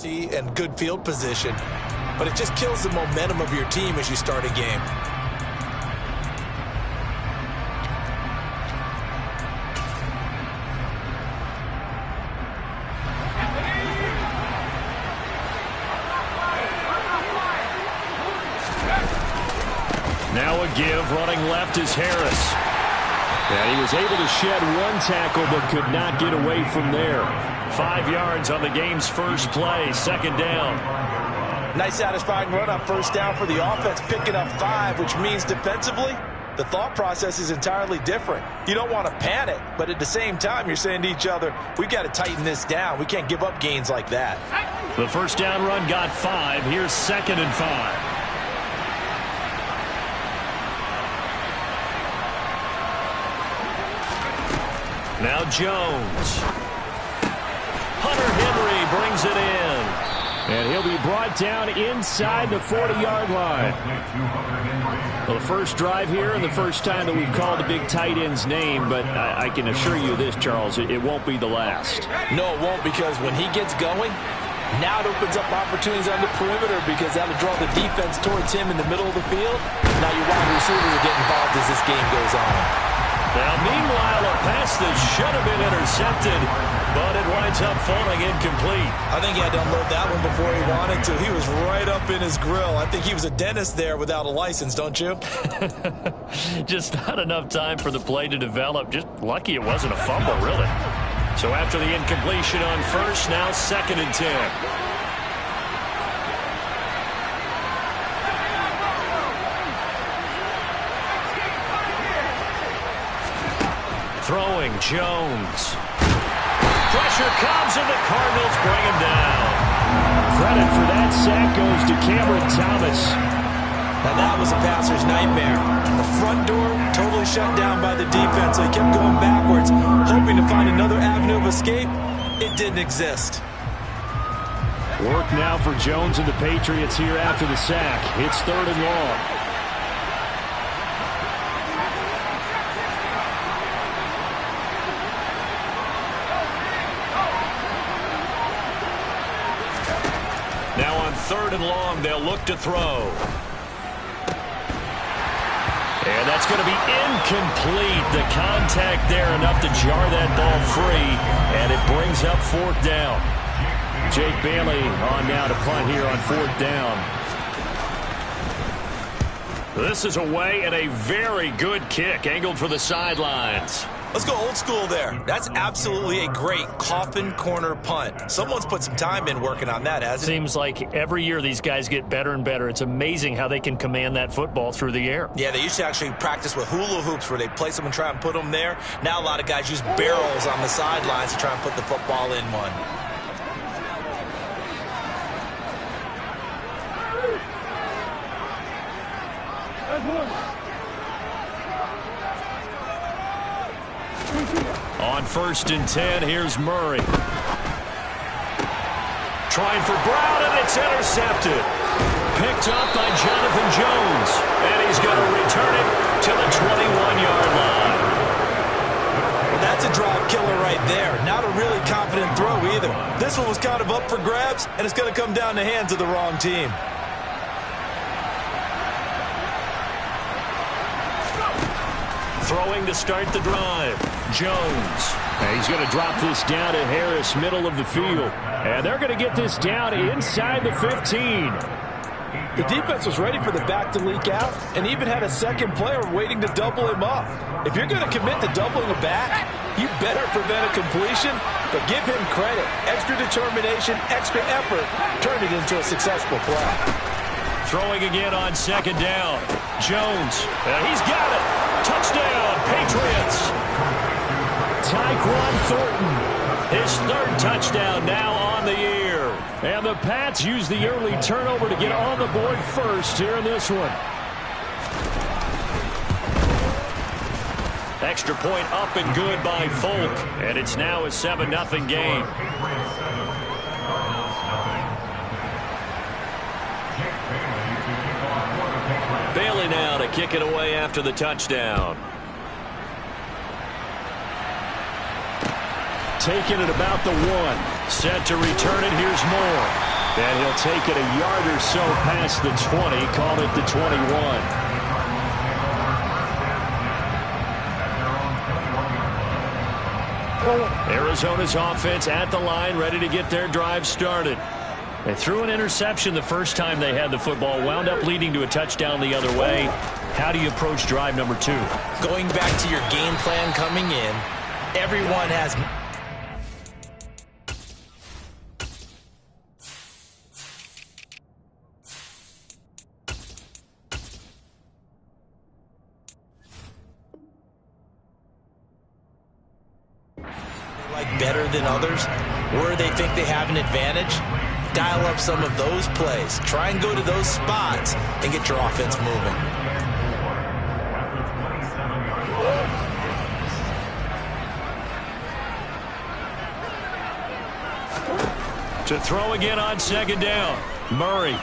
And good field position, but it just kills the momentum of your team as you start a game. Now a give, running left is Harris. And he was able to shed one tackle but could not get away from there. 5 yards on the game's first play, second down. Nice satisfying run on first down for the offense, picking up 5, which means defensively, the thought process is entirely different. You don't want to panic, but at the same time, you're saying to each other, we've got to tighten this down. We can't give up gains like that. The first down run got 5. Here's 2nd and 5. Now Jones. Hunter Henry brings it in. And he'll be brought down inside the 40-yard line. Well, the first drive here and the first time that we've called the big tight end's name, but I can assure you this, Charles, it won't be the last. No, it won't, because when he gets going, now it opens up opportunities on the perimeter because that'll draw the defense towards him in the middle of the field. Now your wide receivers will get involved as this game goes on. Now, meanwhile, a pass that should have been intercepted, but it winds up falling incomplete. I think he had to unload that one before he wanted to. He was right up in his grill. I think he was a dentist there without a license, don't you? Just not enough time for the play to develop. Just lucky it wasn't a fumble, really. So after the incompletion on first, now 2nd and 10. Throwing, Jones. Pressure comes, and the Cardinals bring him down. Credit for that sack goes to Cameron Thomas. And that was a passer's nightmare. The front door totally shut down by the defense. So he kept going backwards, hoping to find another avenue of escape. It didn't exist. Work now for Jones and the Patriots here after the sack. It's 3rd and long. Now on 3rd and long, they'll look to throw. And that's going to be incomplete. The contact there enough to jar that ball free, and it brings up 4th down. Jake Bailey on now to punt here on 4th down. This is away, and a very good kick angled for the sidelines. Let's go old school there. That's absolutely a great coffin corner punt. Someone's put some time in working on that, hasn't it? Seems like every year these guys get better and better. It's amazing how they can command that football through the air. Yeah, they used to actually practice with hula hoops where they place them and try and put them there. Now a lot of guys use barrels on the sidelines to try and put the football in one. On 1st and 10, here's Murray. Trying for Brown, and it's intercepted. Picked up by Jonathan Jones. And he's going to return it to the 21-yard line. Well, that's a drive killer right there. Not a really confident throw either. This one was kind of up for grabs, and it's going to come down the hands of the wrong team. Throwing to start the drive. Jones. And he's going to drop this down to Harris, middle of the field. And they're going to get this down inside the 15. The defense was ready for the back to leak out and even had a second player waiting to double him up. If you're going to commit to doubling a back, you better prevent a completion, but give him credit. Extra determination, extra effort, turned it into a successful play. Throwing again on 2nd down. Jones. He's got it. Touchdown, Patriots. Tyquan Thornton. His 3rd touchdown now on the year. And the Pats use the early turnover to get on the board first here in this one. Extra point up and good by Folk. And it's now a 7-0 game. Bailey now to kick it away after the touchdown. Taking it about the 1. Set to return it. Here's Moore. And he'll take it a yard or so past the 20, call it the 21. Arizona's offense at the line, ready to get their drive started. They threw an interception the first time they had the football, wound up leading to a touchdown the other way. How do you approach drive number 2? Going back to your game plan coming in, everyone has... better than others, where they think they have an advantage, dial up some of those plays. Try and go to those spots and get your offense moving. To throw again on second down, Murray.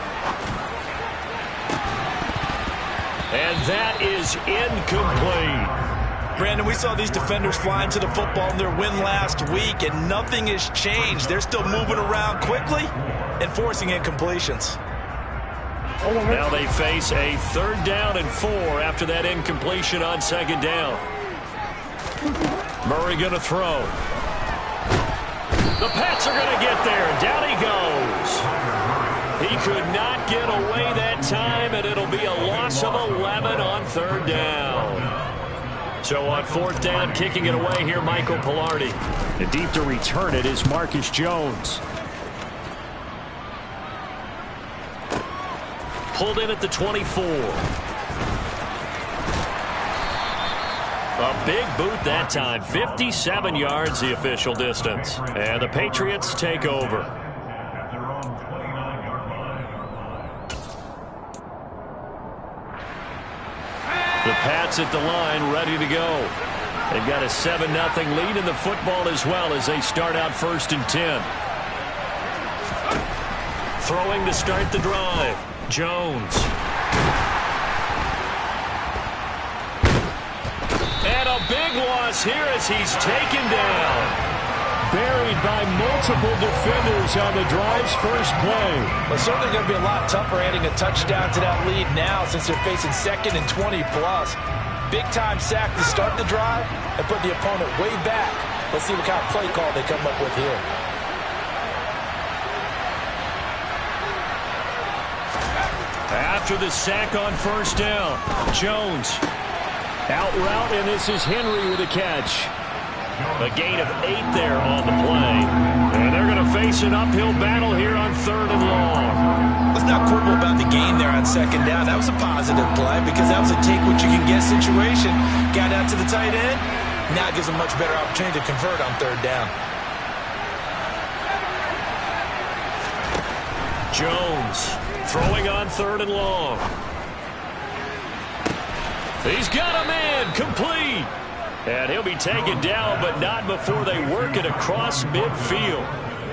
And that is incomplete. Brandon, we saw these defenders fly into the football in their win last week, and nothing has changed. They're still moving around quickly and forcing incompletions. Now they face a 3rd down and 4 after that incompletion on second down. Murray going to throw. The Pats are going to get there. Down he goes. He could not get away that time, and it'll be a loss of 11 on 3rd down. So on 4th down, kicking it away here, Michael Pilardi. And deep to return it is Marcus Jones. Pulled in at the 24. A big boot that time. 57 yards the official distance. And the Patriots take over. The Pats at the line, ready to go. They've got a 7-0 lead in the football as well as they start out 1st and 10. Throwing to start the drive, Jones. And a big loss here as he's taken down. Buried by multiple defenders on the drive's first play. Well, certainly going to be a lot tougher adding a touchdown to that lead now since they're facing 2nd and 20+. Big-time sack to start the drive and put the opponent way back. Let's see what kind of play call they come up with here. After the sack on 1st down, Jones. Out route, and this is Henry with a catch. A gain of 8 there on the play. And they're going to face an uphill battle here on 3rd and long. Let's not quibble about the gain there on 2nd down. That was a positive play because that was a take-what-you-can-get situation. Got out to the tight end. Now it gives a much better opportunity to convert on 3rd down. Jones throwing on 3rd and long. He's got him in. Complete. And he'll be taken down, but not before they work it across midfield.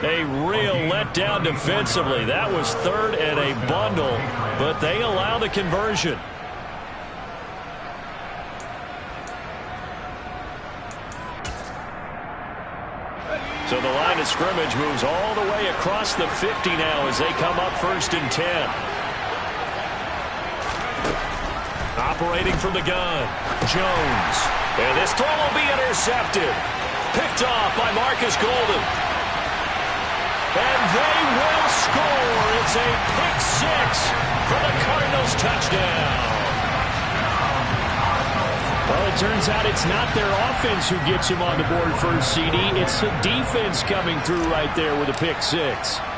A real letdown defensively. That was 3rd and a bundle, but they allow the conversion. So the line of scrimmage moves all the way across the 50 now as they come up 1st and 10. Operating from the gun, Jones. And this throw will be intercepted. Picked off by Marcus Golden. And they will score. It's a pick 6 for the Cardinals touchdown. Well, it turns out it's not their offense who gets him on the board first, CD. It's the defense coming through right there with a pick 6.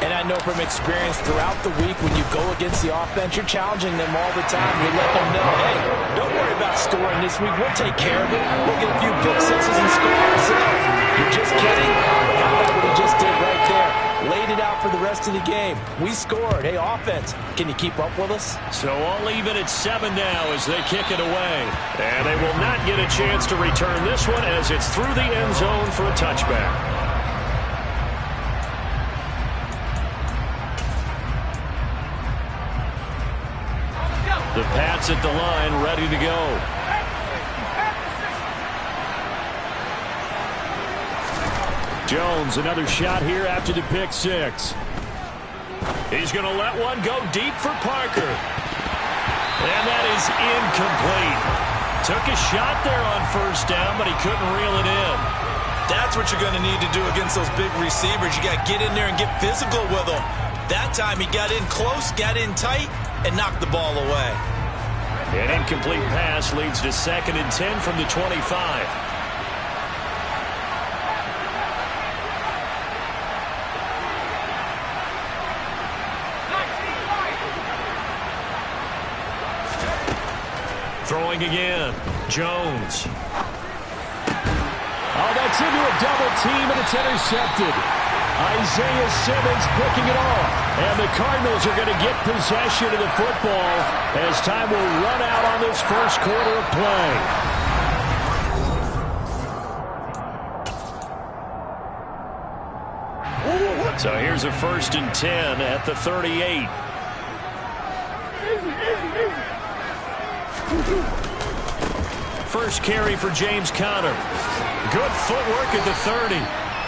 And I know from experience throughout the week when you go against the offense, you're challenging them all the time. You let them know, hey, don't worry about scoring this week. We'll take care of it. We'll get a few pick 6s and score ourselves. You're just kidding? How about what he just did right there? Laid it out for the rest of the game. We scored. Hey, offense, can you keep up with us? So all even at 7 now as they kick it away. And they will not get a chance to return this one as it's through the end zone for a touchback. The Pats at the line, ready to go. Jones, another shot here after the pick 6. He's going to let one go deep for Parker. And that is incomplete. Took a shot there on first down, but he couldn't reel it in. That's what you're going to need to do against those big receivers. You got to get in there and get physical with them. That time he got in close, got in tight, and knocked the ball away. An incomplete pass leads to 2nd and 10 from the 25. Throwing again. Jones. Oh, that's into a double team, and it's intercepted. Isaiah Simmons picking it off. And the Cardinals are going to get possession of the football as time will run out on this first quarter of play. So here's a 1st and 10 at the 38. First carry for James Conner. Good footwork at the 30.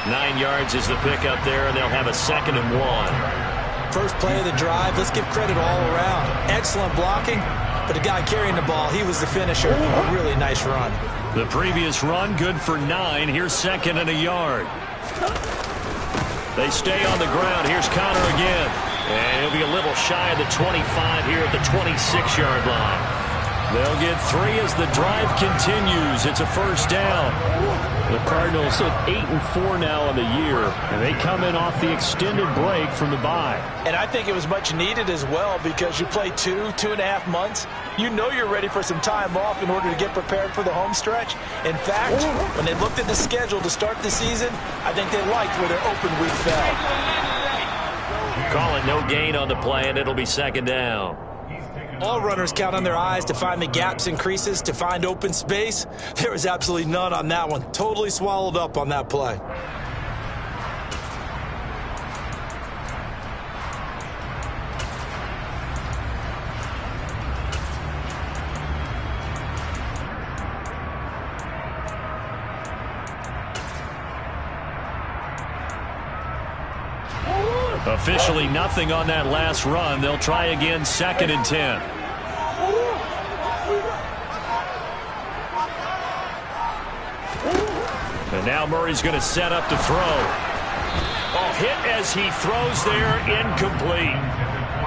9 yards is the pickup there, and they'll have a 2nd and 1. First play of the drive. Let's give credit all around. Excellent blocking, but the guy carrying the ball, he was the finisher. A really nice run. The previous run, good for 9. Here's 2nd and a yard. They stay on the ground. Here's Conner again. And he'll be a little shy of the 25 here at the 26-yard line. They'll get 3 as the drive continues. It's a first down. The Cardinals at 8-4 now on the year, and they come in off the extended break from the bye. And I think it was much needed as well because you play 2.5 months. You know you're ready for some time off in order to get prepared for the home stretch. In fact, when they looked at the schedule to start the season, I think they liked where their open week fell. Call it no gain on the play, and it'll be 2nd down. All runners count on their eyes to find the gaps and creases, to find open space. There was absolutely none on that one. Totally swallowed up on that play. Officially nothing on that last run. They'll try again, 2nd and 10. And now Murray's going to set up to throw. Oh, hit as he throws there, incomplete.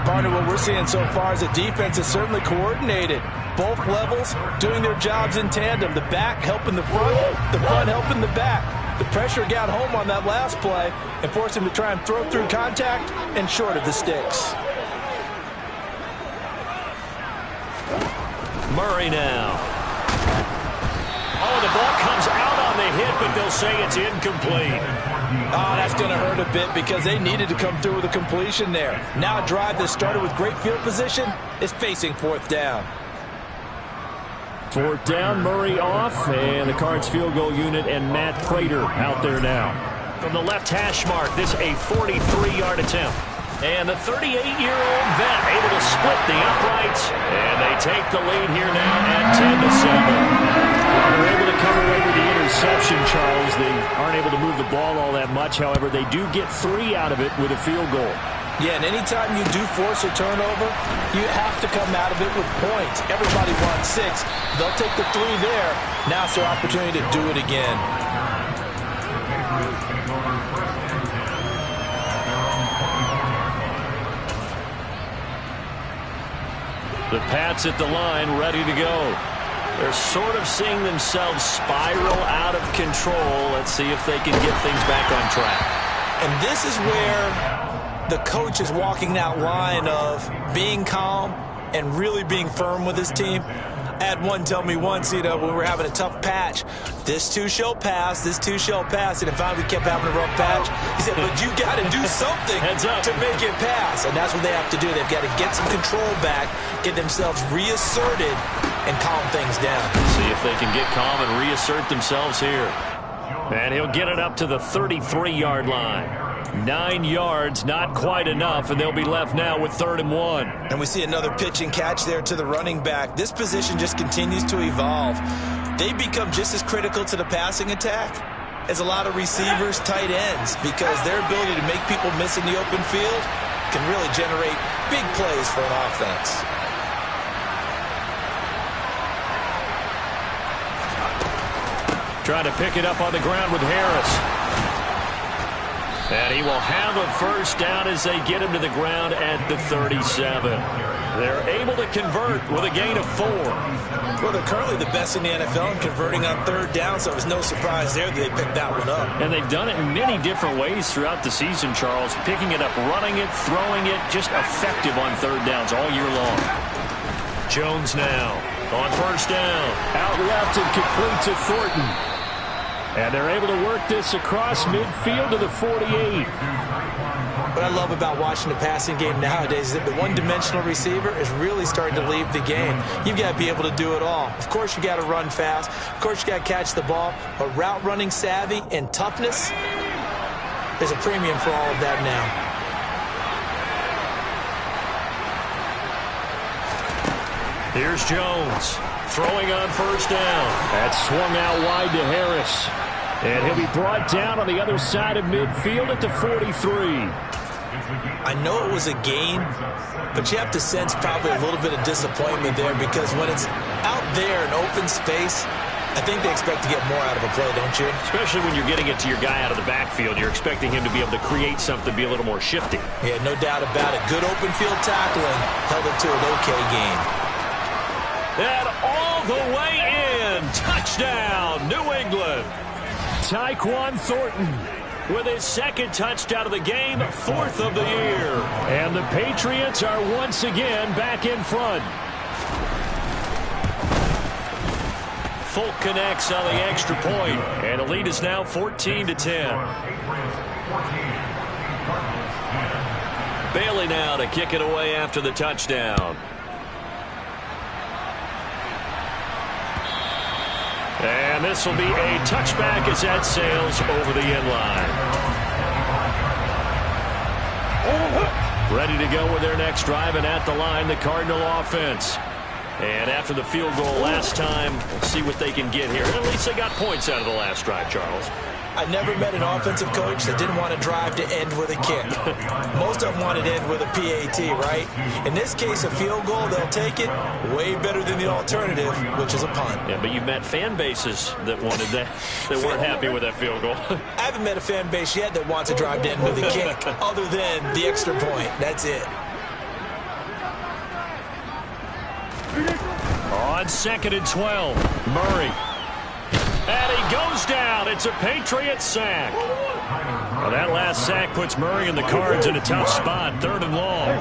Partner, what we're seeing so far is the defense is certainly coordinated. Both levels doing their jobs in tandem. The back helping the front helping the back. The pressure got home on that last play and forced him to try and throw through contact and short of the sticks. Murray now. Oh, the ball comes out on the hit, but they'll say it's incomplete. Oh, that's going to hurt a bit because they needed to come through with a completion there. Now a drive that started with great field position is facing 4th down. 4th down, Murray off, and the Cards field goal unit and Matt Prater out there now. From the left hash mark, this a 43-yard attempt. And the 38-year-old vet able to split the uprights, and they take the lead here now at 10-7. Well, they're able to come away with the interception, Charles. They aren't able to move the ball all that much. However, they do get 3 out of it with a field goal. Yeah, and anytime you do force a turnover, you have to come out of it with points. Everybody wants 6. They'll take the 3 there. Now it's their opportunity to do it again. The Pats at the line, ready to go. They're sort of seeing themselves spiral out of control. Let's see if they can get things back on track. And this is where the coach is walking that line of being calm and really being firm with his team. I had one tell me once, when we were having a tough patch, this too shall pass, this too shall pass. And if we kept having a rough patch, he said, but you got to do something to make it pass. And that's what they have to do. They've got to get some control back, get themselves reasserted, and calm things down. See if they can get calm and reassert themselves here. And he'll get it up to the 33-yard line. 9 yards, not quite enough, and they'll be left now with 3rd and 1. And we see another pitch and catch there to the running back. This position just continues to evolve. They become just as critical to the passing attack as a lot of receivers, tight ends, because their ability to make people miss in the open field can really generate big plays for an offense. Trying to pick it up on the ground with Harris. And he will have a first down as they get him to the ground at the 37. They're able to convert with a gain of 4. Well, they're currently the best in the NFL in converting on third down, so it was no surprise there that they picked that one up. And they've done it in many different ways throughout the season, Charles. Picking it up, running it, throwing it, just effective on third downs all year long. Jones now on first down. Out left and complete to Thornton. And they're able to work this across midfield to the 48. What I love about watching the passing game nowadays is that the one-dimensional receiver is really starting to leave the game. You've got to be able to do it all. Of course, you got to run fast. Of course, you got to catch the ball. But route running savvy and toughness, there's a premium for all of that now. Here's Jones throwing on first down. That swung out wide to Harris. And he'll be brought down on the other side of midfield at the 43. I know it was a gain, but you have to sense probably a little bit of disappointment there because when it's out there in open space, I think they expect to get more out of a play, don't you? Especially when you're getting it to your guy out of the backfield. You're expecting him to be able to create something, be a little more shifty. Yeah, no doubt about it. Good open field tackling held it to an okay game. And all the way in. Touchdown, New England. Tyquan Thornton with his second touchdown of the game, 4th of the year. And the Patriots are once again back in front. Folk connects on the extra point, and the lead is now 14-10. Bailey now to kick it away after the touchdown. And this will be a touchback as that sails over the end line. Ready to go with their next drive, and at the line, the Cardinal offense. And after the field goal last time, we'll see what they can get here. At least they got points out of the last drive, Charles. I never met an offensive coach that didn't want to drive to end with a kick. Most of them wanted to end with a PAT, right? In this case, a field goal, they'll take it way better than the alternative, which is a punt. Yeah, but you've met fan bases that wanted that, that weren't happy with that field goal. I haven't met a fan base yet that wants to drive to end with a kick, other than the extra point. That's it. On 2nd and 12, Murray. And he goes down. It's a Patriot sack. Well, that last sack puts Murray and the Cards in a tough spot. 3rd and long.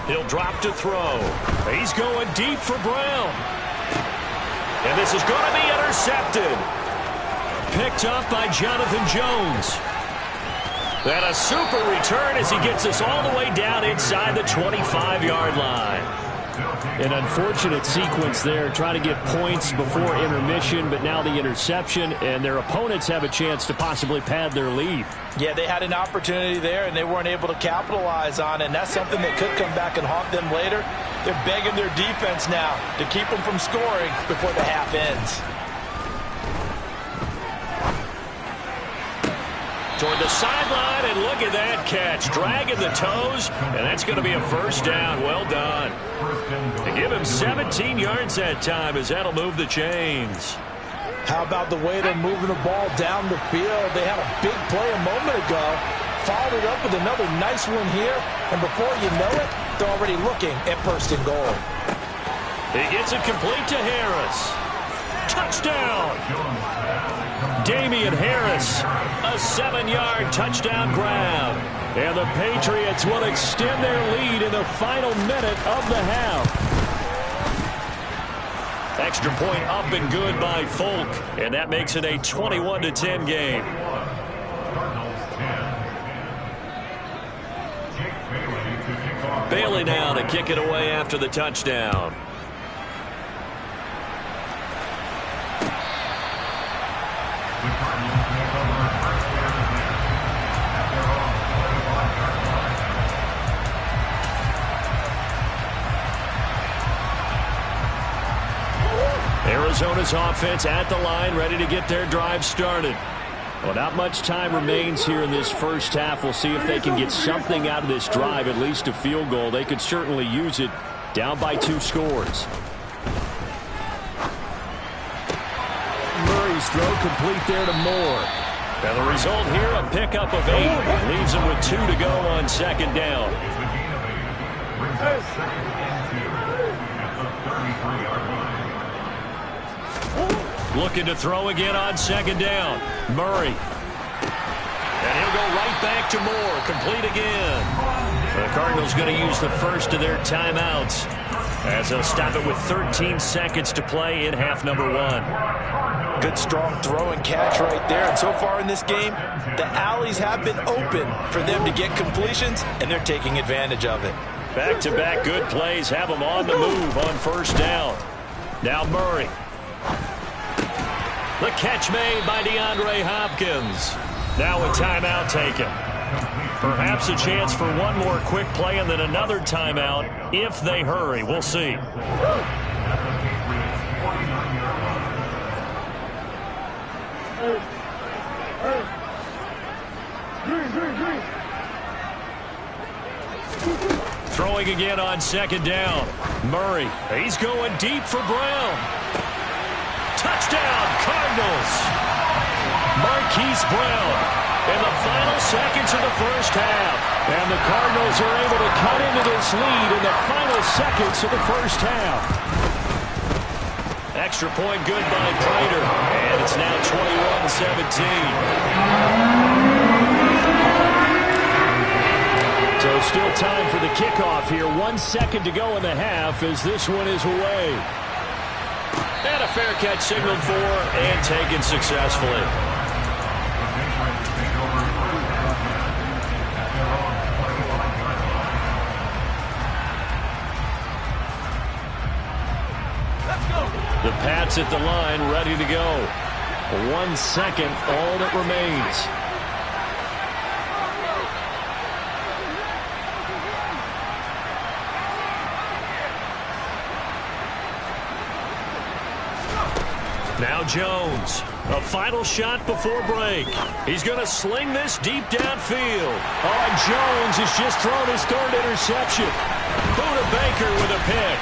He'll drop to throw. He's going deep for Brown. And this is going to be intercepted. Picked up by Jonathan Jones. And a super return as he gets us all the way down inside the 25-yard line. An unfortunate sequence there, trying to get points before intermission, but now the interception, and their opponents have a chance to possibly pad their lead. Yeah, they had an opportunity there, and they weren't able to capitalize on it, and that's something that could come back and haunt them later. They're begging their defense now to keep them from scoring before the half ends. Toward the sideline, and look at that catch. Dragging the toes, and that's going to be a first down. Well done. To give him 17 yards that time, as that'll move the chains. How about the way they're moving the ball down the field? They had a big play a moment ago. Followed it up with another nice one here, and before you know it, they're already looking at 1st and goal. He gets it complete to Harris. Touchdown! Damian Harris, a 7-yard touchdown grab. And the Patriots will extend their lead in the final minute of the half. Extra point up and good by Folk, and that makes it a 21-10 game. Bailey now to kick it away after the touchdown. Arizona's offense at the line, ready to get their drive started. Well, not much time remains here in this first half. We'll see if they can get something out of this drive, at least a field goal. They could certainly use it, down by 2 scores. Murray's throw complete there to Moore. And the result here, a pickup of 8. Leaves him with 2 to go on second down. Looking to throw again on second down. Murray. And he'll go right back to Moore. Complete again. The Cardinals going to use the first of their timeouts as they'll stop it with 13 seconds to play in half number 1. Good strong throw and catch right there. And so far in this game, the alleys have been open for them to get completions, and they're taking advantage of it. Back-to-back good plays have them on the move on first down. Now Murray. The catch made by DeAndre Hopkins. Now a timeout taken. Perhaps a chance for one more quick play and then another timeout if they hurry. We'll see. Throwing again on second down. Murray. He's going deep for Brown. Touchdown, Cardinals. Marquise Brown in the final seconds of the first half. And the Cardinals are able to cut into this lead in the final seconds of the first half. Extra point good by Prater. And it's now 21-17. So still time for the kickoff here. 1 second to go in the half as this one is away. And a fair catch signaled for and taken successfully. The Pats at the line, ready to go. 1 second, all that remains. Now Jones, a final shot before break. He's going to sling this deep downfield. Oh, and Jones has just thrown his 3rd interception. Buda Baker with a pick.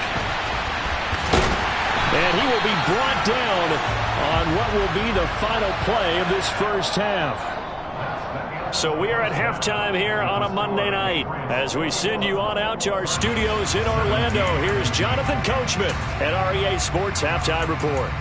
And he will be brought down on what will be the final play of this first half. So we are at halftime here on a Monday night. As we send you on out to our studios in Orlando, here's Jonathan Coachman at REA Sports Halftime Report.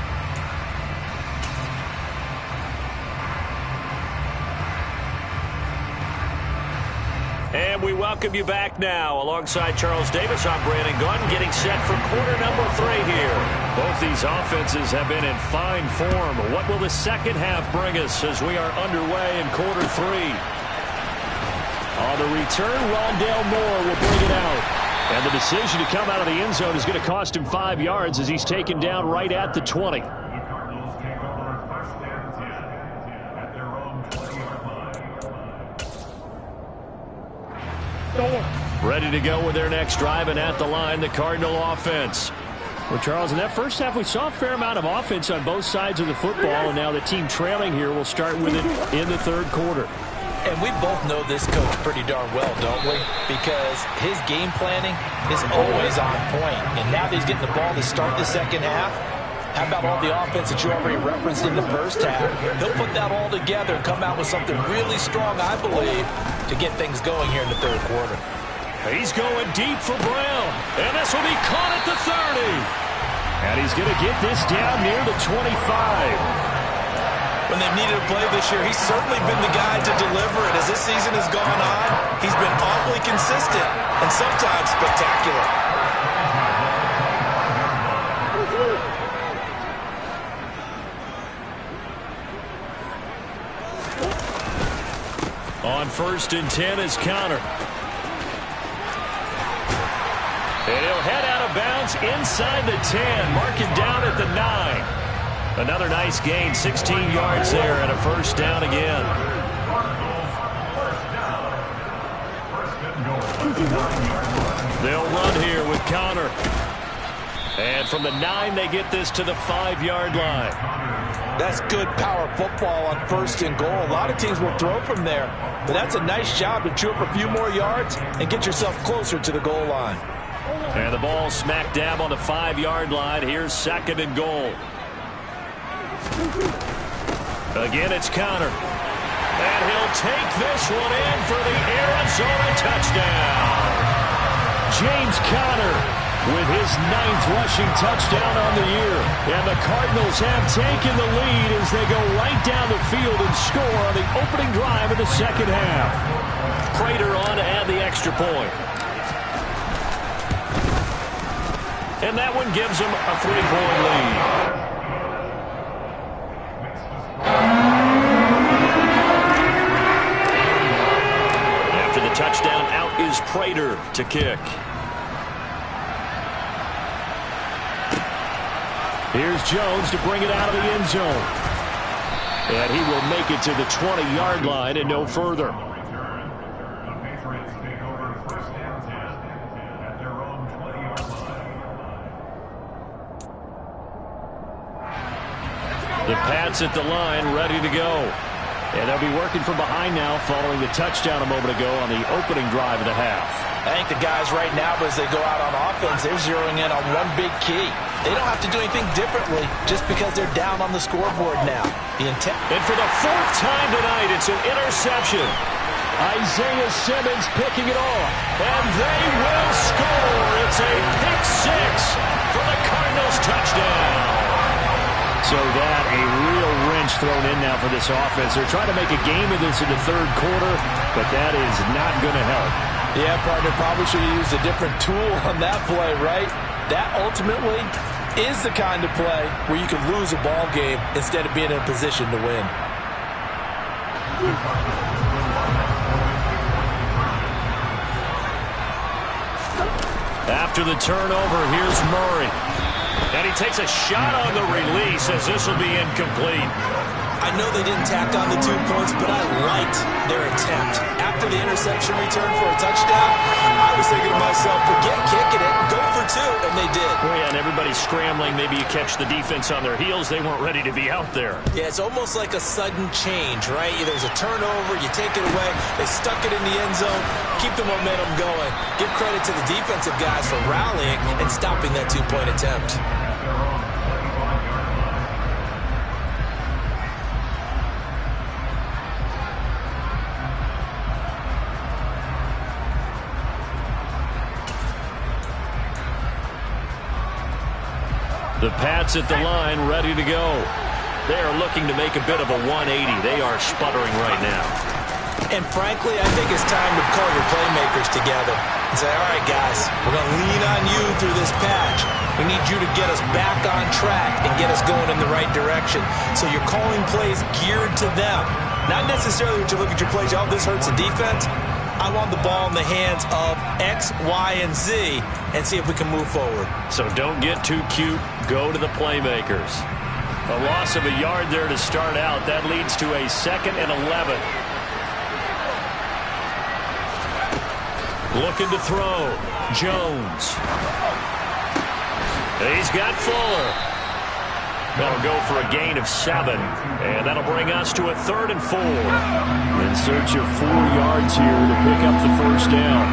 And we welcome you back now. Alongside Charles Davis, I'm Brandon Gunn, getting set for quarter number 3 here. Both these offenses have been in fine form. What will the second half bring us as we are underway in quarter 3? On the return, Rondale Moore will bring it out. And the decision to come out of the end zone is going to cost him 5 yards as he's taken down right at the 20. Ready to go with their next drive, and at the line, the Cardinal offense. Well, Charles, in that first half, we saw a fair amount of offense on both sides of the football, and now the team trailing here will start with it in the 3rd quarter. And we both know this coach pretty darn well, don't we? Because his game planning is always on point. And now that he's getting the ball to start the second half, how about all the offense that you already referenced in the first half? He'll put that all together and come out with something really strong, I believe, to get things going here in the 3rd quarter. He's going deep for Brown, and this will be caught at the 30. And he's going to get this down near the 25. When they've needed a play this year, he's certainly been the guy to deliver it. As this season has gone on, he's been awfully consistent and sometimes spectacular. On 1st and 10 is Connor. And he'll head out of bounds inside the 10, marking down at the 9. Another nice gain, 16 yards there, and a first down again. They'll run here with Connor. And from the 9, they get this to the 5-yard line. That's good power football on 1st and goal. A lot of teams will throw from there, but that's a nice job to chew up a few more yards and get yourself closer to the goal line. And the ball smack dab on the 5-yard line. Here's 2nd and goal. Again, it's Connor. And he'll take this one in for the Arizona touchdown. James Conner with his 9th rushing touchdown on the year. And the Cardinals have taken the lead as they go right down the field and score on the opening drive of the 2nd half. Prater on to add the extra point. And that one gives them a 3-point lead. After the touchdown, out is Prater to kick. Here's Jones to bring it out of the end zone. And he will make it to the 20-yard line and no further. The Pats at the line, ready to go. And they'll be working from behind now following the touchdown a moment ago on the opening drive of the half. I think the guys right now, as they go out on offense, they're zeroing in on one big key. They don't have to do anything differently just because they're down on the scoreboard now. And for the 4th time tonight, it's an interception. Isaiah Simmons picking it off. And they will score. It's a pick 6 for the Cardinals touchdown. So that a real wrench thrown in now for this offense. They're trying to make a game of this in the 3rd quarter, but that is not going to help. Yeah, partner, probably should have used a different tool on that play, right? That ultimately is the kind of play where you can lose a ball game instead of being in a position to win. After the turnover, here's Murray. And he takes a shot on the release as this will be incomplete. I know they didn't tack on the 2 points, but I liked their attempt. After the interception return for a touchdown, I was thinking to myself, forget kicking it, go for 2, and they did. Well, yeah, and everybody's scrambling. Maybe you catch the defense on their heels. They weren't ready to be out there. Yeah, it's almost like a sudden change, right? There's a turnover, you take it away, they stuck it in the end zone, keep the momentum going. Give credit to the defensive guys for rallying and stopping that 2-point attempt. The Pats at the line, ready to go. They are looking to make a bit of a 180. They are sputtering right now. And frankly, I think it's time to call your playmakers together and say, all right, guys, we're going to lean on you through this patch. We need you to get us back on track and get us going in the right direction. So you're calling plays geared to them. Not necessarily that you look at your plays, oh, this hurts the defense. I want the ball in the hands of X, Y, and Z and see if we can move forward. So don't get too cute. Go to the playmakers. A loss of a yard there to start out. That leads to a 2nd and 11. Looking to throw. Jones. He's got Fuller. That'll go for a gain of 7. And that'll bring us to a 3rd and 4. In search of 4 yards here to pick up the 1st down.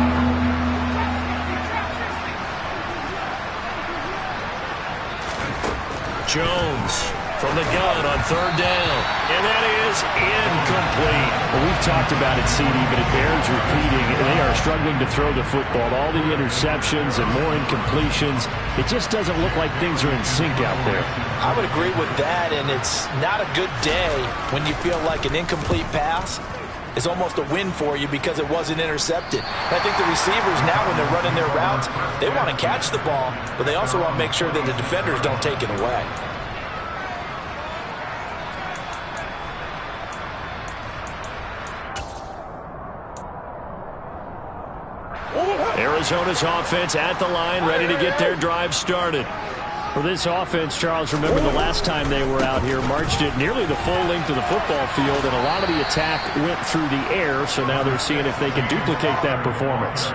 Jones from the gun on 3rd down. And that is incomplete. Well, we've talked about it, CD, but it bears repeating. They are struggling to throw the football. All the interceptions and more incompletions. It just doesn't look like things are in sync out there. I would agree with that, and it's not a good day when you feel like an incomplete pass is almost a win for you because it wasn't intercepted. And I think the receivers now, when they're running their routes, they want to catch the ball, but they also want to make sure that the defenders don't take it away. Arizona's offense at the line, ready to get their drive started. For this offense, Charles, remember the last time they were out here, marched it nearly the full length of the football field, and a lot of the attack went through the air, so now they're seeing if they can duplicate that performance.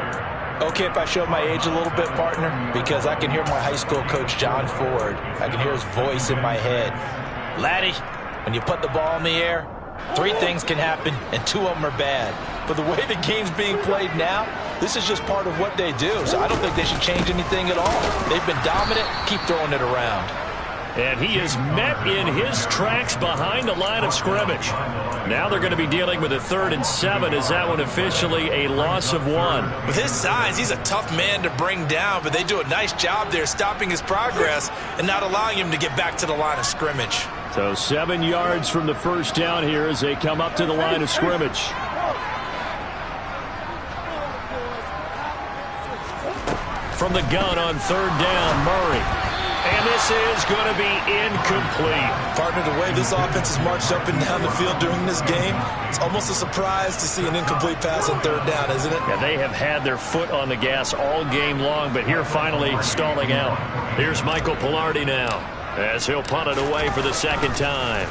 Okay, if I show my age a little bit, partner, because I can hear my high school coach, John Ford. I can hear his voice in my head. Laddie, when you put the ball in the air, 3 things can happen, and 2 of them are bad. But the way the game's being played now, this is just part of what they do. So I don't think they should change anything at all. They've been dominant. Keep throwing it around. And he is met in his tracks behind the line of scrimmage. Now they're going to be dealing with a 3rd and 7. Is that one officially a loss of 1? With his size, he's a tough man to bring down, but they do a nice job there stopping his progress and not allowing him to get back to the line of scrimmage. So 7 yards from the first down here as they come up to the line of scrimmage. From the gun on 3rd down, Murray. And this is going to be incomplete. Partner, the way this offense has marched up and down the field during this game, it's almost a surprise to see an incomplete pass on 3rd down, isn't it? Yeah, they have had their foot on the gas all game long, but here finally stalling out. Here's Michael Pilardi now as he'll punt it away for the 2nd time.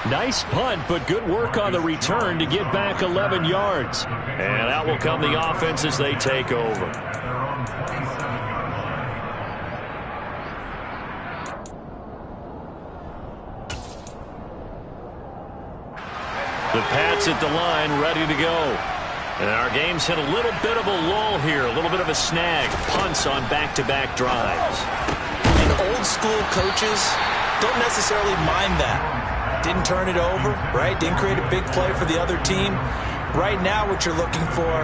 Nice punt, but good work on the return to get back 11 yards. And out will come the offense as they take over. The Pats at the line, ready to go. And our game's hit a little bit of a lull here, a little bit of a snag. Punts on back-to-back drives. And old school coaches don't necessarily mind that. Didn't turn it over, right? Didn't create a big play for the other team. Right now what you're looking for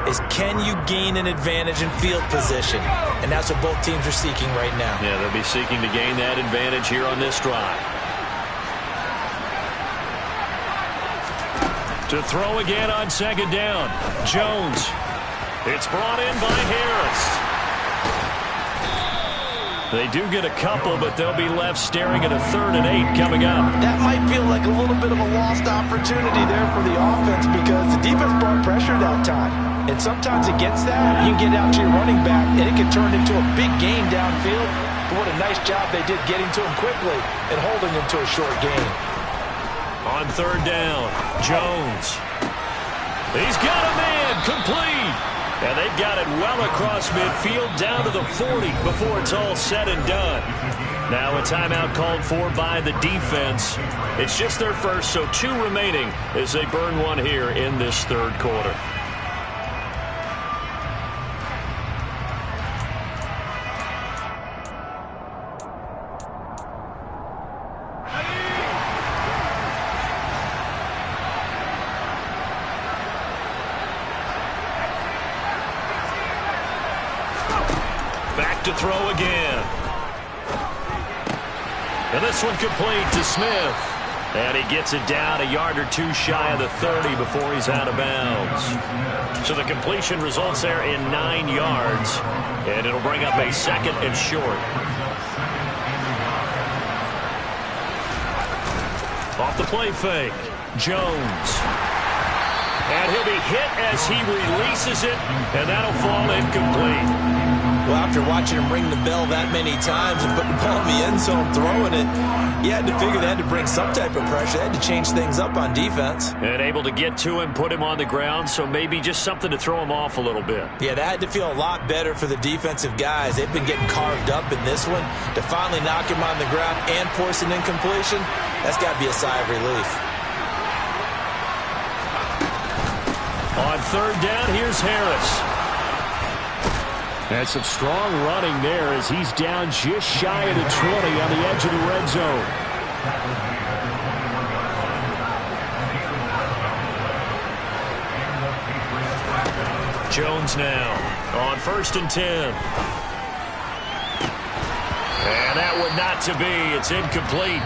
is, can you gain an advantage in field position? And that's what both teams are seeking right now. Yeah, they'll be seeking to gain that advantage here on this drive. To throw again on 2nd down. Jones. It's brought in by Harris. They do get a couple, but they'll be left staring at a 3rd and 8 coming up. That might feel like a little bit of a lost opportunity there for the offense because the defense brought pressure that time. And sometimes against that, you can get out to your running back, and it can turn into a big game downfield. But what a nice job they did getting to him quickly and holding him to a short gain. On 3rd down, Jones. He's got a man, complete. And they've got it well across midfield down to the 40 before it's all said and done. Now a timeout called for by the defense. It's just their first, so 2 remaining as they burn one here in this 3rd quarter. To throw again. And this one complete to Smith. And he gets it down a yard or 2 shy of the 30 before he's out of bounds. So the completion results there in 9 yards. And it'll bring up a 2nd and short. Off the play fake. Jones. And he'll be hit as he releases it. And that'll fall incomplete. Well, after watching him ring the bell that many times and putting the ball in the end zone, throwing it, you had to figure they had to bring some type of pressure. They had to change things up on defense. And able to get to him, put him on the ground, so maybe just something to throw him off a little bit. Yeah, that had to feel a lot better for the defensive guys. They've been getting carved up in this one. To finally knock him on the ground and force an incompletion, that's got to be a sigh of relief. On 3rd down, here's Harris. That's some strong running there as he's down just shy of the 20 on the edge of the red zone. Jones now on 1st and 10. And that would not to be. It's incomplete.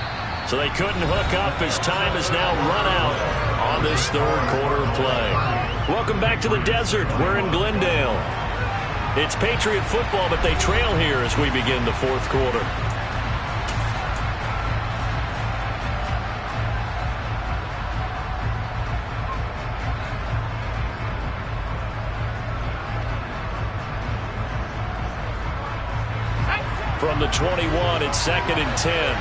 So they couldn't hook up as time is now run out on this 3rd quarter of play. Welcome back to the desert. We're in Glendale. It's Patriot football, but they trail here as we begin the 4th quarter. From the 21, it's 2nd and 10.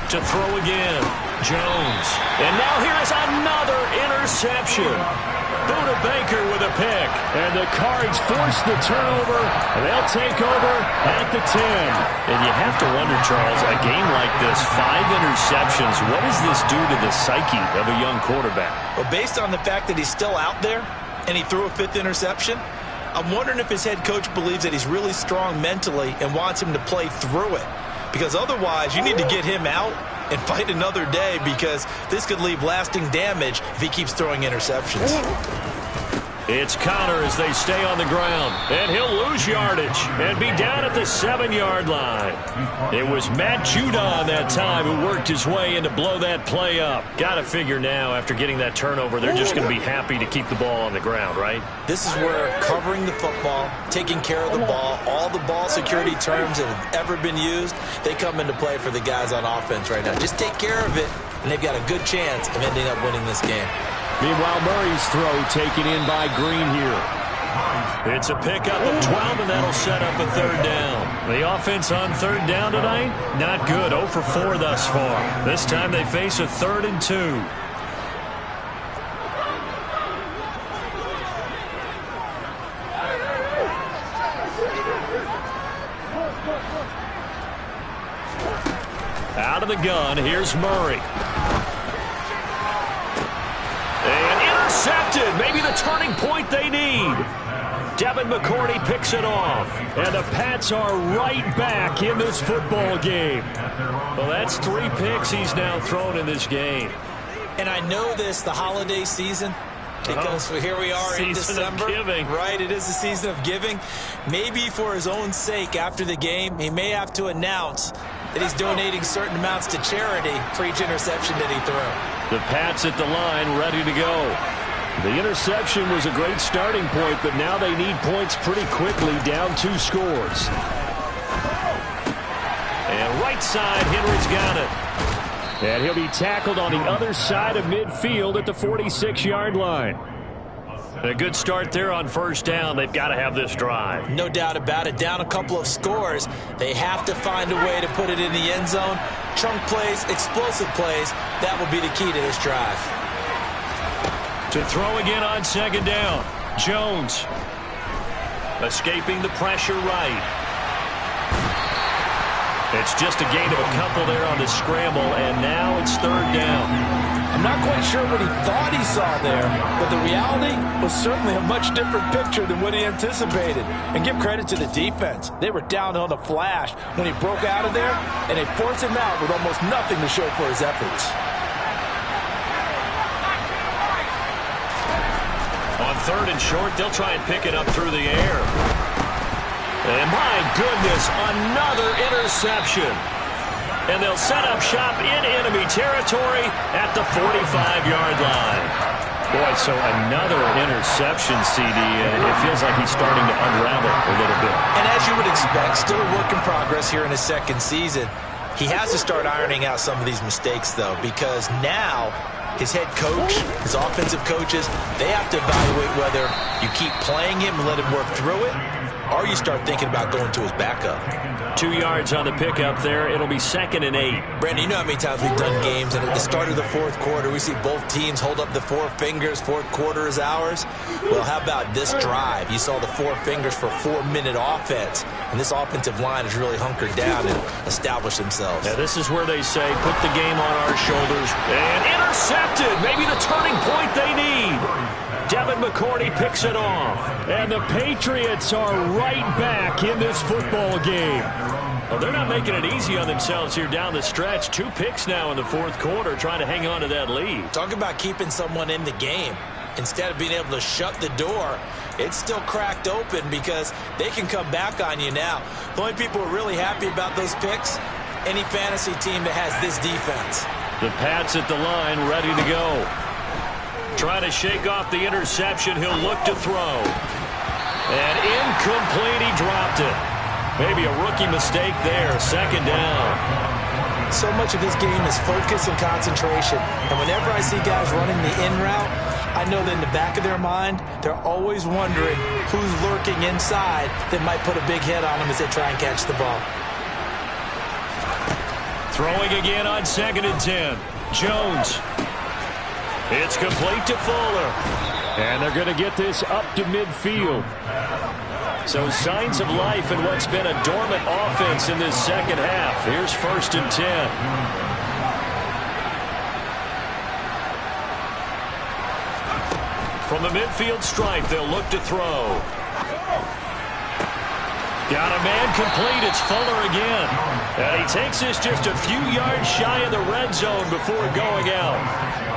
To throw again. Jones. And now here is another interception. Buda Baker with a pick. And the Cards force the turnover, and they'll take over at the 10. And you have to wonder, Charles, a game like this, 5 interceptions, what does this do to the psyche of a young quarterback? Well, based on the fact that he's still out there and he threw a 5th interception, I'm wondering if his head coach believes that he's really strong mentally and wants him to play through it. Because otherwise, you need to get him out and fight another day, because this could leave lasting damage if he keeps throwing interceptions. It's Connor as they stay on the ground, and he'll lose yardage and be down at the 7-yard line. It was Matt Judon that time who worked his way in to blow that play up. Got to figure now, after getting that turnover, they're just going to be happy to keep the ball on the ground, right? This is where covering the football, taking care of the ball, all the ball security terms that have ever been used, they come into play for the guys on offense right now. Just take care of it, and they've got a good chance of ending up winning this game. Meanwhile, Murray's throw taken in by Green here. It's a pickup of 12, and that'll set up a 3rd down. The offense on 3rd down tonight, not good. 0 for 4 thus far. This time they face a 3rd and 2. Out of the gun, here's Murray. And intercepted. Maybe the turning point they need. Devin McCourty picks it off. And the Pats are right back in this football game. Well, that's 3 picks he's now thrown in this game. And I know this, the holiday season, because here we are in December. Of giving. Right, it is the season of giving. Maybe for his own sake after the game, he may have to announce that he's donating certain amounts to charity for each interception that he threw. The Pats at the line, ready to go. The interception was a great starting point, but now they need points pretty quickly, down 2 scores. And right side, Henry's got it. And he'll be tackled on the other side of midfield at the 46-yard line. A good start there on 1st down. They've got to have this drive. No doubt about it. Down a couple of scores. They have to find a way to put it in the end zone. Chunk plays, explosive plays. That will be the key to this drive. To throw again on 2nd down. Jones. Escaping the pressure right. It's just a gain of a couple there on the scramble, and now it's 3rd down. I'm not quite sure what he thought he saw there, but the reality was certainly a much different picture than what he anticipated. And give credit to the defense. They were down on the flash when he broke out of there, and they forced him out with almost nothing to show for his efforts. On 3rd and short, they'll try and pick it up through the air. And my goodness, another interception. And they'll set up shop in enemy territory at the 45-yard line. Boy, so another interception, CD, and it feels like he's starting to unravel a little bit. And as you would expect, still a work in progress here in his 2nd season. He has to start ironing out some of these mistakes, though, because now his head coach, his offensive coaches, they have to evaluate whether you keep playing him and let him work through it, or you start thinking about going to his backup. 2 yards on the pickup there. It'll be 2nd and 8. Brandon, you know how many times we've done games, and at the start of the 4th quarter, we see both teams hold up the 4 fingers, 4th quarter is ours. Well, how about this drive? You saw the 4 fingers for 4-minute offense, and this offensive line has really hunkered down and established themselves. Now, this is where they say, put the game on our shoulders. And intercepted! Maybe the turning point they need. Devin McCourty picks it off. And the Patriots are right back in this football game. Well, they're not making it easy on themselves here down the stretch. 2 picks now in the 4th quarter, trying to hang on to that lead. Talk about keeping someone in the game. Instead of being able to shut the door, it's still cracked open because they can come back on you now. The only people who are really happy about those picks, any fantasy team that has this defense. The Pats at the line, ready to go. Trying to shake off the interception. He'll look to throw. And incomplete. He dropped it. Maybe a rookie mistake there. 2nd down. So much of this game is focus and concentration. And whenever I see guys running the in route, I know that in the back of their mind, they're always wondering who's lurking inside that might put a big hit on them as they try and catch the ball. Throwing again on 2nd and 10. Jones. It's complete to Fuller. And they're going to get this up to midfield. So signs of life in what's been a dormant offense in this second half. Here's 1st and 10. From the midfield stripe, they'll look to throw. Got a man complete. It's Fuller again. And he takes this just a few yards shy of the red zone before going out.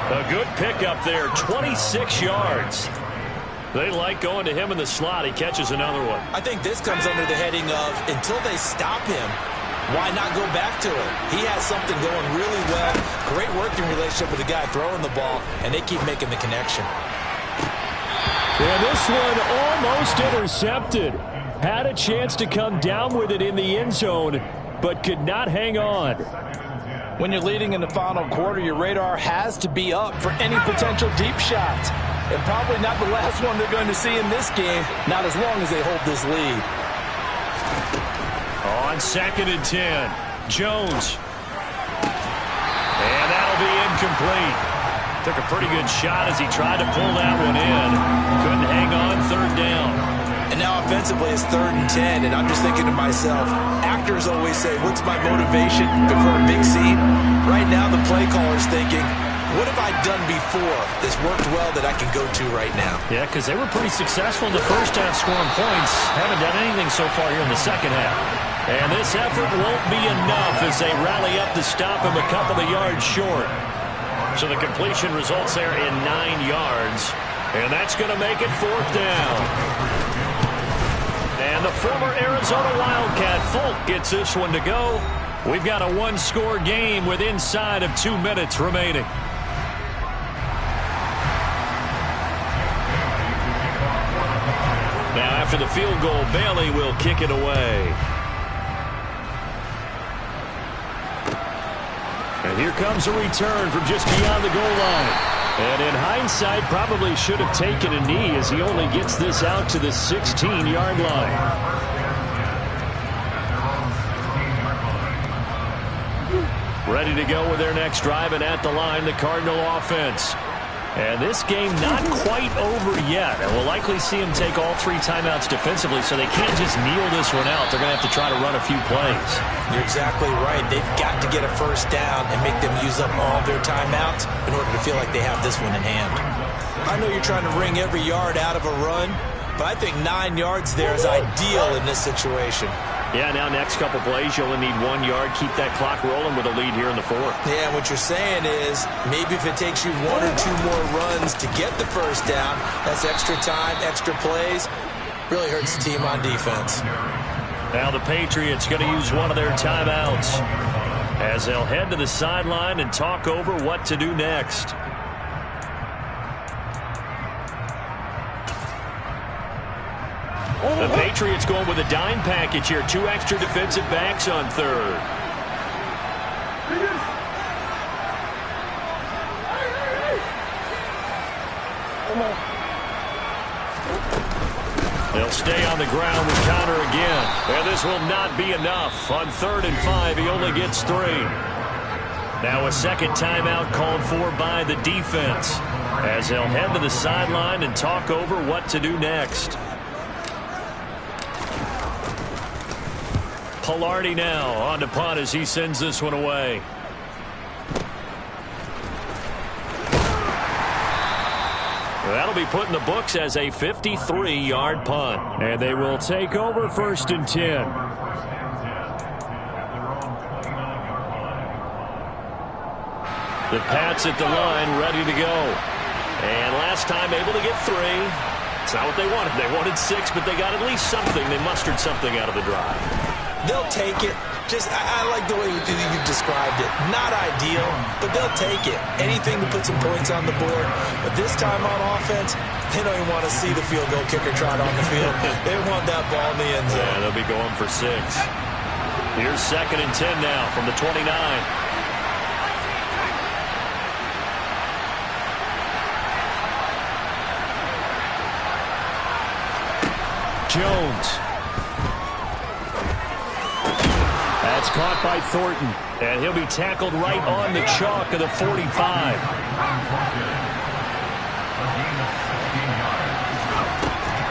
A good pickup there, 26 yards. They like going to him in the slot. He catches another one. I think this comes under the heading of until they stop him, why not go back to it? He has something going really well. Great working relationship with the guy throwing the ball, and they keep making the connection. And this one almost intercepted. Had a chance to come down with it in the end zone, but could not hang on. When you're leading in the final quarter, your radar has to be up for any potential deep shots. And probably not the last one they're going to see in this game, not as long as they hold this lead. On 2nd and 10, Jones. And that'll be incomplete. Took a pretty good shot as he tried to pull that one in. Couldn't hang on, 3rd down. And now offensively it's 3rd and 10, and I'm just thinking to myself, actors always say, what's my motivation before a big scene? Right now the play caller's thinking, what have I done before this worked well that I can go to right now? Yeah, because they were pretty successful in the first half scoring points. Haven't done anything so far here in the second half. And this effort won't be enough as they rally up to stop him a couple of yards short. So the completion results there in 9 yards. And that's going to make it 4th down. And the former Arizona Wildcat Folk gets this one to go. We've got a one-score game with inside of 2 minutes remaining. Now after the field goal, Bailey will kick it away. And here comes a return from just beyond the goal line. And in hindsight, probably should have taken a knee as he only gets this out to the 16-yard line. Ready to go with their next drive, and at the line, the Cardinal offense. And this game not quite over yet. And we'll likely see him take all 3 timeouts defensively, so they can't just kneel this one out. They're going to have to try to run a few plays. You're exactly right. They've got to get a first down and make them use up all their timeouts in order to feel like they have this one in hand. I know you're trying to wring every yard out of a run, but I think 9 yards there is ideal in this situation. Yeah, now next couple plays, you only need 1 yard. Keep that clock rolling with a lead here in the 4th. Yeah, what you're saying is maybe if it takes you 1 or 2 more runs to get the first down, that's extra time, extra plays. Really hurts the team on defense. Now the Patriots going to use one of their timeouts as they'll head to the sideline and talk over what to do next. The Patriots going with a dime package here. 2 extra defensive backs on 3rd. They'll stay on the ground with Connor again. And this will not be enough. On 3rd and 5, he only gets 3. Now a second timeout called for by the defense as they'll head to the sideline and talk over what to do next. Pilardi now on to punt as he sends this one away. That'll be put in the books as a 53-yard punt. And they will take over 1st and 10. The Pats at the line ready to go. And last time able to get 3. It's not what they wanted. They wanted 6, but they got at least something. They mustered something out of the drive. They'll take it. I like the way you've described it. Not ideal, but they'll take it. Anything to put some points on the board. But this time on offense, they don't even want to see the field goal kicker trot on the field. They want that ball in the end zone. Yeah, they'll be going for 6. Here's 2nd and 10 now from the 29. Jones. That's caught by Thornton. And he'll be tackled right on the chalk of the 45.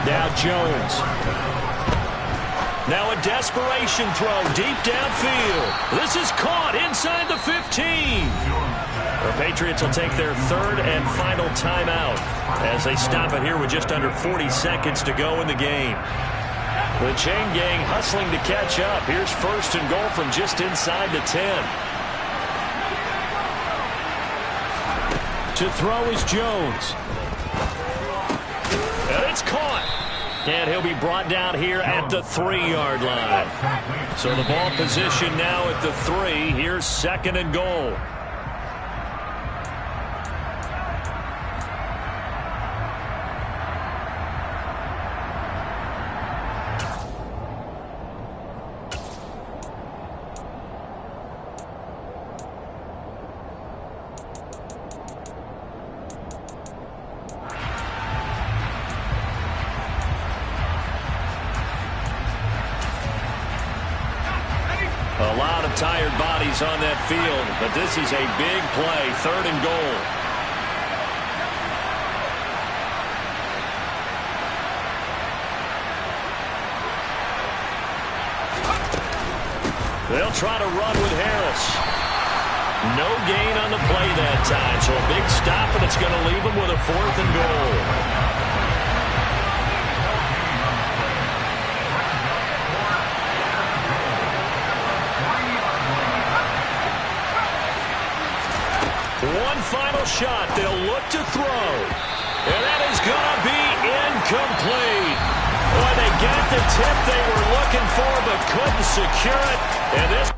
Now Jones. Now a desperation throw deep downfield. This is caught inside the 15. The Patriots will take their third and final timeout as they stop it here with just under 40 seconds to go in the game. The chain gang hustling to catch up. Here's first and goal from just inside the 10. To throw is Jones. And it's caught. And he'll be brought down here at the 3-yard line. So the ball position now at the 3. Here's second and goal. A lot of tired bodies on that field, but this is a big play, third and goal. They'll try to run with Harris. No gain on the play that time, so a big stop, and it's going to leave them with a fourth and goal. One final shot. They'll look to throw. And that is going to be incomplete. Boy, they got the tip they were looking for but couldn't secure it. And this...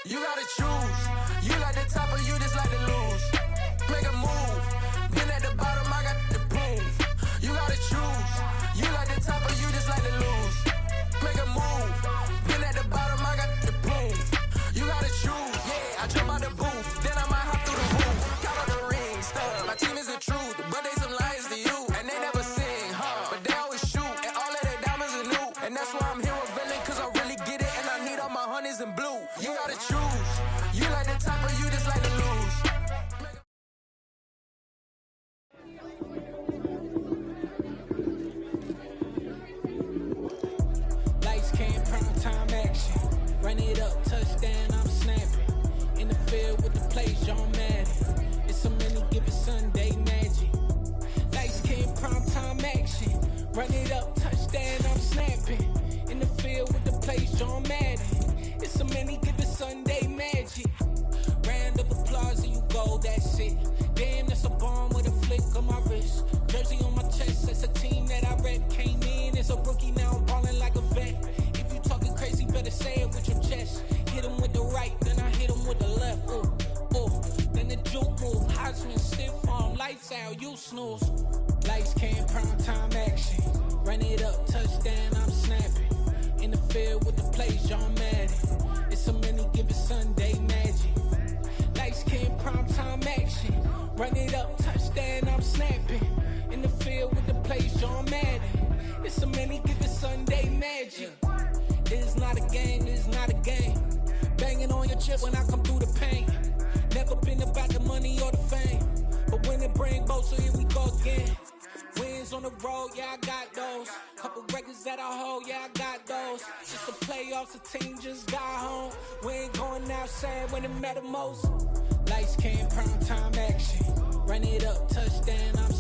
You got to choose. You like the top or you just like to lose. Make a move. Been at the bottom, I got the boom. You got to choose. You like the top or you just like to lose. Make a move. Been at the bottom, I got the boom. You gotta choose. Yeah, I jump out the booth, then I might hop through the roof. Count out the rings, stuff. My team is the truth, but they some liars to you. And they never sing, but they always shoot. And all of their diamonds are new. And that's why I'm here with villain, cause I really get it. And I need all my honeys in blue. You gotta choose. You like the top or you just like to lose. Run it up, touchdown, I'm snapping. In the field with the plays, John Madden. It's so many given Sunday magic. Lights came prime time action. Run it up, touchdown, I'm snapping. In the field with the plays, John Madden. It's so many given Sunday magic. Round of applause and you go, that's it. Damn, that's a bomb with a flick on my wrist. Jersey on my chest, that's a team that I rep. Came in as a rookie, now I'm balling like a vet. Talking crazy, better say it with your chest. Hit him with the right, then I hit him with the left. Ooh, ooh. Then the juke move. Heisman stiff arm, lights out, you snooze. Lights came, prime time action. Run it up, touchdown, I'm snapping. In the field with the plays, John Madden. It's so many given Sunday magic. Lights came, prime time action. Run it up, touchdown, I'm snapping. In the field with the plays, John Madden. It's so many given Sunday magic. It's not a game, it's not a game. Banging on your chip when I come through the pain. Never been about the money or the fame. But when it bring both, so here we go again. Wins on the road, yeah, I got those. Couple records that I hold, yeah, I got those. Just the playoffs, the team just got home. We ain't going outside when it matter most. Lights came, prime time action. Run it up, touchdown, I'm